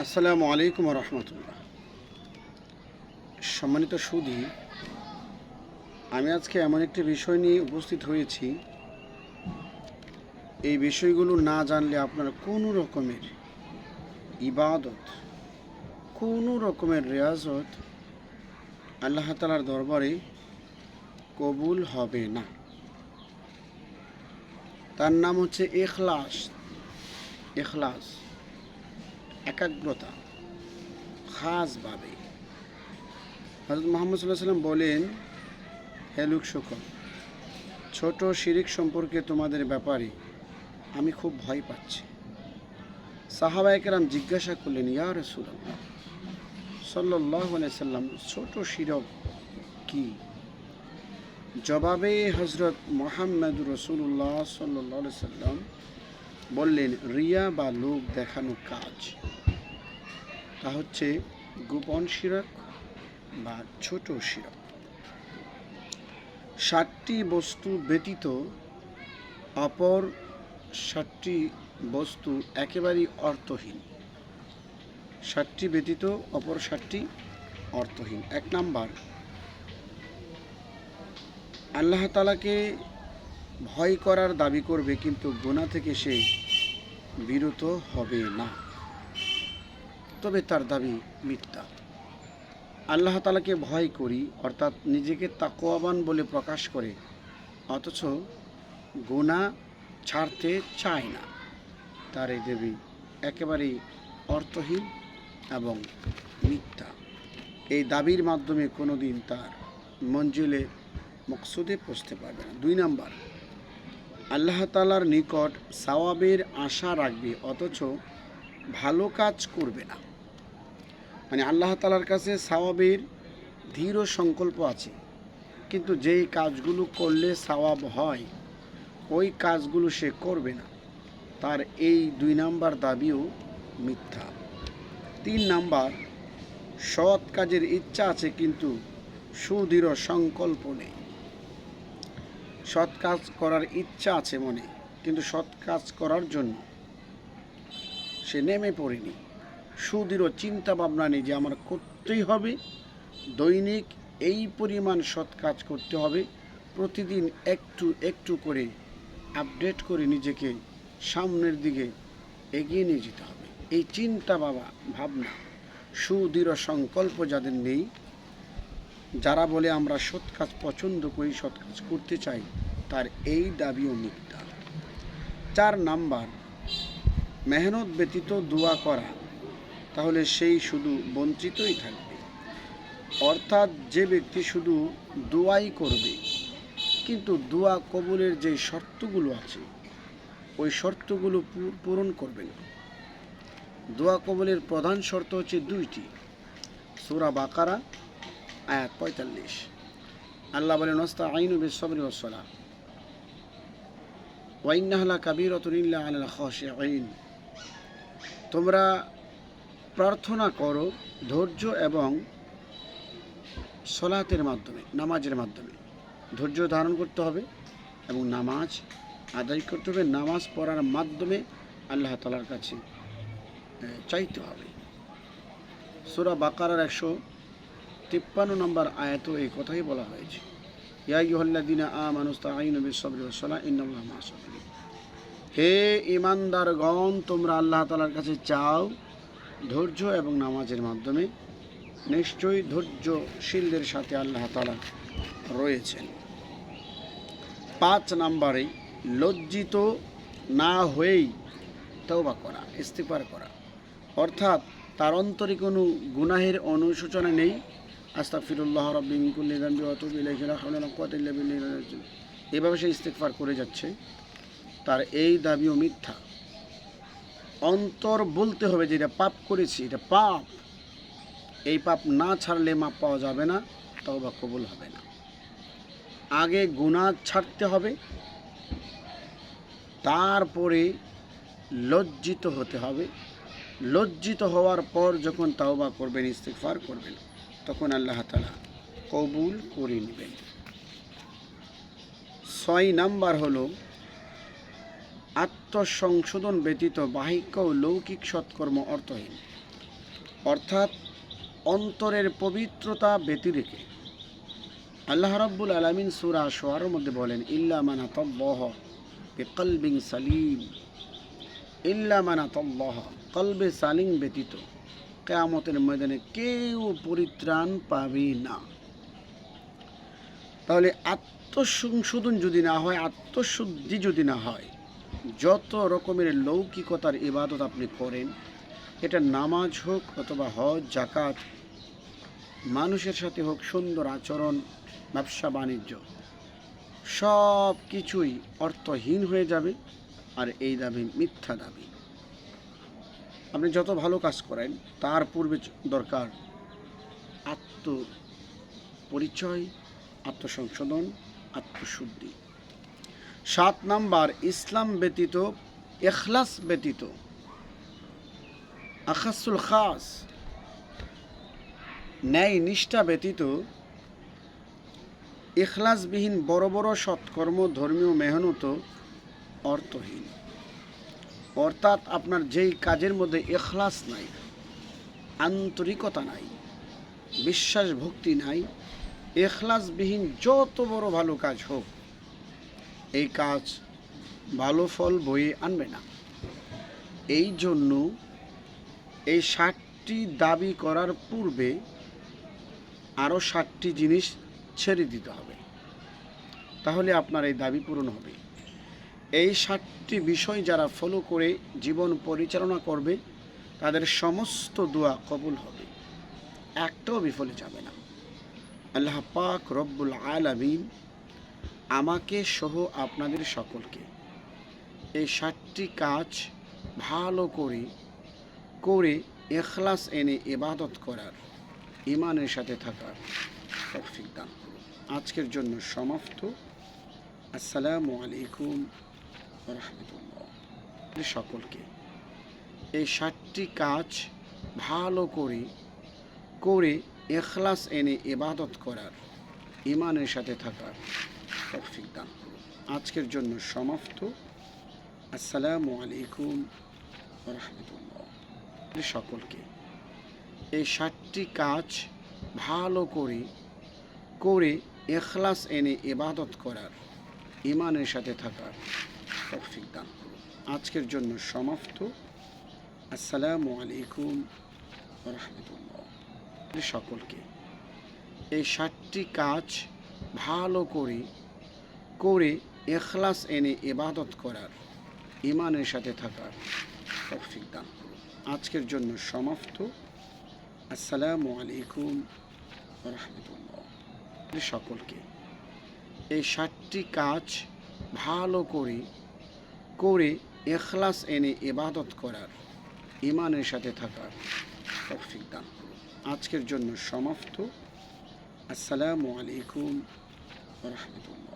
আসসালামু আলাইকুম রহমতুল্লাহ। সম্মানিত সুধী, আমি আজকে এমন একটি বিষয় নিয়ে উপস্থিত হয়েছি। এই বিষয়গুলো না জানলে আপনার কোনো রকমের ইবাদত, কোনো রকমের রেয়াজত আল্লাহ তাআলার দরবারে কবুল হবে না। তার নাম হচ্ছে ইখলাস। ইখলাস, একাগ্রতা, খাসভাবে। হযরত মুহাম্মদ সাল্লাল্লাহু আলাইহি ওয়াসাল্লাম বলেন, হে লোক সকল, ছোট শিরিক সম্পর্কে তোমাদের ব্যাপারে আমি খুব ভয় পাচ্ছি। সাহাবায়ে কেরাম জিজ্ঞাসা করলেন, ইয়া রাসূলুল্লাহ সাল্লাল্লাহু আলাইহি সাল্লাম, ছোট শিরক কি? জবাবে হযরত মুহাম্মদ রাসূলুল্লাহ সাল্লাল্লাহু আলাইহি সাল্লাম বললেন, রিয়া বা লোক দেখানো কাজ। তা হচ্ছে গোপন শিরক বা ছোট শিরক। 7টি বস্তু ব্যতীত অপর 7টি বস্তু একেবারেই অর্থহীন। 7টি ব্যতীত অপর 7টি অর্থহীন। 1 নাম্বার, আল্লাহ তাআলাকে ভয় করার দাবি করবে কিন্তু গুনাহ থেকে সে বিরত হবে না, তবে তার দাবি মিথ্যা। আল্লাহ তাআলাকে ভয় করি অর্থাৎ নিজেকে তাকওয়াবান বলে প্রকাশ করে, অথচ গুনাহ ছাড়তে চায় না, তার এই দাবি একেবারেই অর্থহীন এবং মিথ্যা। এই দাবির মাধ্যমে কোনোদিন তার মঞ্জিলে মকসুদে পৌঁছতে পারবে না। 2 নাম্বার, আল্লাহ তাআলার নিকট সওয়াবের আশা রাখবে অথচ ভালো কাজ করবে না। মানে আল্লাহ তাআলার কাছে সওয়াবের দৃঢ় সংকল্প আছে, কিন্তু যেই কাজগুলো করলে সওয়াব হয় ওই কাজগুলো সে করবে না, তার এই 2 নাম্বার দাবিও মিথ্যা। 3 নাম্বার, সৎ কাজের ইচ্ছা আছে কিন্তু সুদৃঢ় সংকল্প নেই। সৎ কাজ করার ইচ্ছা আছে মনে, কিন্তু সৎ কাজ করার জন্য সে নেমে পড়েনি। সুদৃঢ় চিন্তা ভাবনা নেই যে আমার করতেই হবে, দৈনিক এই পরিমাণ সৎ কাজ করতে হবে, প্রতিদিন একটু একটু করে আপডেট করে নিজেকে সামনের দিকে এগিয়ে নিয়ে যেতে হবে। এই চিন্তা ভাবনা, সুদৃঢ় সংকল্প যাদের নেই, যারা বলে আমরা সৎ কাজ পছন্দ করি, সৎ কাজ করতে চাই, তার এই দাবিও মিথ্যা। 4 নাম্বার, মেহনত ব্যতীত দোয়া করা, তাহলে সেই শুধু বঞ্চিতই থাকবে। অর্থাৎ যে ব্যক্তি শুধু দোয়াই করবে কিন্তু দোয়া কবুলের যে শর্তগুলো আছে ওই শর্তগুলো পূরণ করবে না। দোয়া কবুলের প্রধান শর্ত হচ্ছে 2টি। সূরা বাকারা আয়াত 45। আল্লাহ বলেন, নাস্তাঈনু বিস-সাবরি ওয়াস-সালাহ ওয়া ইন্নাহা লাকাবীরাতুন ইল্লা আলাল খাশিঈন। তোমরা প্রার্থনা করো ধৈর্য এবং সলাতের মাধ্যমে, নামাজের মাধ্যমে। ধৈর্য ধারণ করতে হবে এবং নামাজ আদায় করতে হবে। নামাজ পড়ার মাধ্যমে আল্লাহ তাআলার কাছে চাইতে হবে। সূরা বাকারার 153 নম্বর আয়াতেও এই কথাই বলা হয়েছে, ইয়া আইয়ুহাল্লাযীনা আমানু ইসতাঈনু বিস-সাবরি ওয়াস-সালাহ ইন্নাল্লাহা মা'আস-সাবিরিন। হে ঈমানদারগণ, তোমরা আল্লাহ তাআলার কাছে চাও ধৈর্য এবং নামাজের মাধ্যমে, নিশ্চয়ই ধৈর্যশীলদের সাথে আল্লাহ তাআলা রয়েছেন। 5 নম্বরে, লজ্জিত না হয়েই তওবা করা, ইস্তিগফার করা। অর্থাৎ তার অন্তরে কোনো গুনাহের অনুশোচনা নেই। আস্তাগফিরুল্লাহ রাব্বি মিন কুল্লি যামবি ওয়া আতুবু ইলাইহি লা হাওলা ওয়া লা কুওয়াতা ইল্লা বিল্লাহ। এভাবে সে ইস্তিগফার করে যাচ্ছে, তার এই দাবিও মিথ্যা। অন্তর বলতে হবে যে এটা পাপ করেছি, এটা পাপ, এই পাপ না ছাড়লে মাপ পাওয়া যাবে না, তওবা কবুল হবে না। আগে গুনাহ ছাড়তে হবে, তারপরে লজ্জিত হতে হবে। লজ্জিত হওয়ার পর যখন তাওবা করবেন, ইস্তিগফার করবেন, তখন আল্লাহ তাআলা কবুল করে নেবেন। 6 নাম্বার হলো, আত্মসংশোধন ব্যতীত বাহিক ও লৌকিক সৎকর্ম অর্থহীন। অর্থাৎ অন্তরের পবিত্রতা ব্যতি রেখে। আল্লাহ রাব্বুল আলামিন সূরা শুআরার মধ্যে বলেন, ইল্লা মান আতাল্লাহ বিকলবিন সালিম, ইল্লা মান আতাল্লাহ, কলবে সালিম ব্যতীত কিয়ামতের ময়দানে কেউ পরিত্রাণ পাবে না। তাহলে আত্মসংশোধন যদি না হয়, আত্মশুদ্ধি যদি না হয়, যত রকমের লৌকিকতার ইবাদত আপনি করেন, এটা নামাজ হোক অথবা হজ, জাকাত, মানুষের সাথে হোক সুন্দর আচরণ, ব্যবসা বাণিজ্য, সব কিছুই অর্থহীন হয়ে যাবে। আর এই দাবি মিথ্যা দাবি। আপনি যত ভালো কাজ করেন তার পূর্বে দরকার আত্মপরিচয়, আত্মসংশোধন, আত্মশুদ্ধি। 7 নাম্বার, ইসলাম ব্যতীত, ইখলাস ব্যতীত, আখাসুল খাস, ন্যায় নিষ্ঠা ব্যতীত ইখলাসবিহীন বড় বড় সৎকর্ম, ধর্মীয় মেহনত অর্থহীন। অর্থাৎ আপনার যেই কাজের মধ্যে ইখলাস নাই, আন্তরিকতা নাই, বিশ্বাস ভক্তি নাই, ইখলাসবিহীন যত বড় ভালো কাজ হোক, এই কাজ ভালো ফল বয়ে আনবে না। এই জন্য এই 7টি দাবি করার পূর্বে আরও 7টি জিনিস ছেড়ে দিতে হবে, তাহলে আপনার এই দাবি পূরণ হবে। এই 7টি বিষয় যারা ফলো করে জীবন পরিচালনা করবে, তাদের সমস্ত দোয়া কবুল হবে, একটাও বিফলে যাবে না। আল্লাহ পাক রব্বুল আলামিন আমাকে সহ আপনাদের সকলকে এই 7টি কাজ ভালো করে করে ইখলাস এনে ইবাদত করার, ঈমানের সাথে থাকার তৌফিক দান করুন। আজকের জন্য সমাপ্ত। আসসালামু আলাইকুম ওয়া রাহমাতুল্লাহ। সকলকে এই 7টি কাজ ভালো করে করে ইখলাস এনে ইবাদত করার, ঈমানের সাথে থাকার তৌফিক দান করুন। আজকের জন্য সমাপ্ত। আসসালামু আলাইকুম ওয়া রাহমাতুল্লাহ। সকলকে এই 7টি কাজ ভালো করে করে ইখলাস এনে ইবাদত করার, ঈমানের সাথে থাকার তৌফিক দান করুন। আজকের জন্য সমাপ্ত। আসসালামু আলাইকুম ওয়া রাহমাতুল্লাহ। সকলকে এই 7টি কাজ ভালো করে করে ইখলাস এনে ইবাদত করার, ঈমানের সাথে থাকার তৌফিক দান করুন। আজকের জন্য সমাপ্ত। আসসালামু আলাইকুম ওয়া রাহমাতুল্লাহ। সকলকে এই 7টি কাজ ভালো করে করে ইখলাস এনে ইবাদত করার, ঈমানের সাথে থাকার তৌফিক দান করুন। আজকের জন্য সমাপ্ত। আসসালামু আলাইকুম ওয়া রাহমাতুল্লাহ।